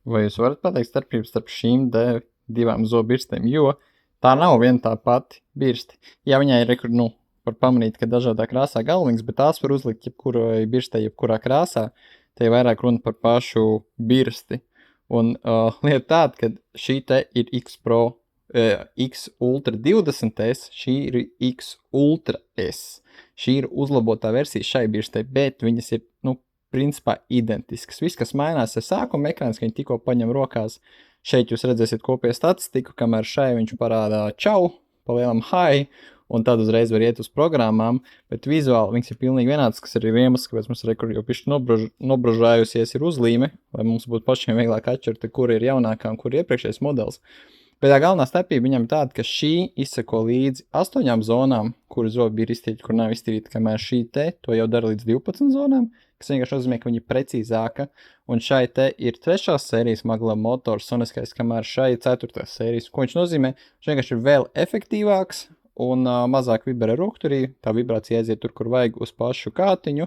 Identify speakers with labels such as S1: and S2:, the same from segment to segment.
S1: Vai jūs varat pateikt starpību starp šīm divām zobirstēm, jo tā nav viena tā pati birsti. Jā, viņai ir, var pamanīt, ka dažādā krāsā galvings, bet tās var uzlikt jebkurai birstē, jebkurā krāsā. Te ir vairāk runa par pašu birsti. Un lieta tāda, ka šī te ir X Pro, X Ultra 20S, šī ir X Ultra S. Šī ir uzlabotā versija šai birstei, bet viņas ir, principā identisks. Viss, kas mainās, ir sākuma ekrāns, ka viņi tikko paņem rokās. Šeit jūs redzēsiet kopējo statistiku, kamēr šai viņš parādā čau, pa lielam hi, un tad uzreiz var iet uz programmām, bet vizuāli viņas ir pilnīgi vienāds, kas arī ir iemesls, kāpēc mums jau pišķi nobružājusies ir uzlīme, lai mums būtu pašiem vieglāk atšķirt, kur ir jaunākā un kur ir iepriekšējais modelis. Bet tā galvenā starpība viņam ir tāda, ka šī izseko līdzi 8 zonām, kur zobi ir iztīrīti, kur nav iztīrīti, kamēr šī te to jau dara līdz 12 zonām, kas vienkārši nozīmē, ka viņa ir precīzāka, un šai te ir 3. sērijas magla motors soniskais, kamēr šai ir 4. sērijas. Ko viņš nozīmē? Viņš vienkārši ir vēl efektīvāks un mazāk vibrē rokturī, tā vibrācija aiziet tur, kur vajag uz pašu kātiņu,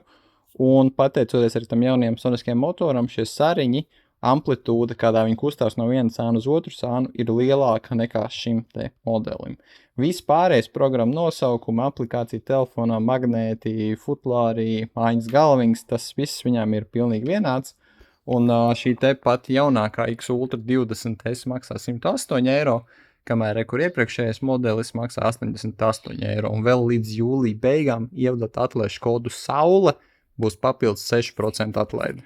S1: un pateicoties arī tam jaunajam soniskajam motoram, šie sariņi, amplitūda, kādā viņi kustās no viena sāna uz otru sānu, ir lielāka nekā šim te modelim. Viss pārējais programma nosaukuma, aplikācija telefonā, magnēti, futlāri, mājas galvings, tas viss viņām ir pilnīgi vienāds. Un šī te pat jaunākā X Ultra 20S maksā 108 eiro, kamēr kur iepriekšējais modelis maksā 88 eiro. Un vēl līdz jūlija beigām ievadot atlaižu kodu SAULE būs papildus 6% atlaide.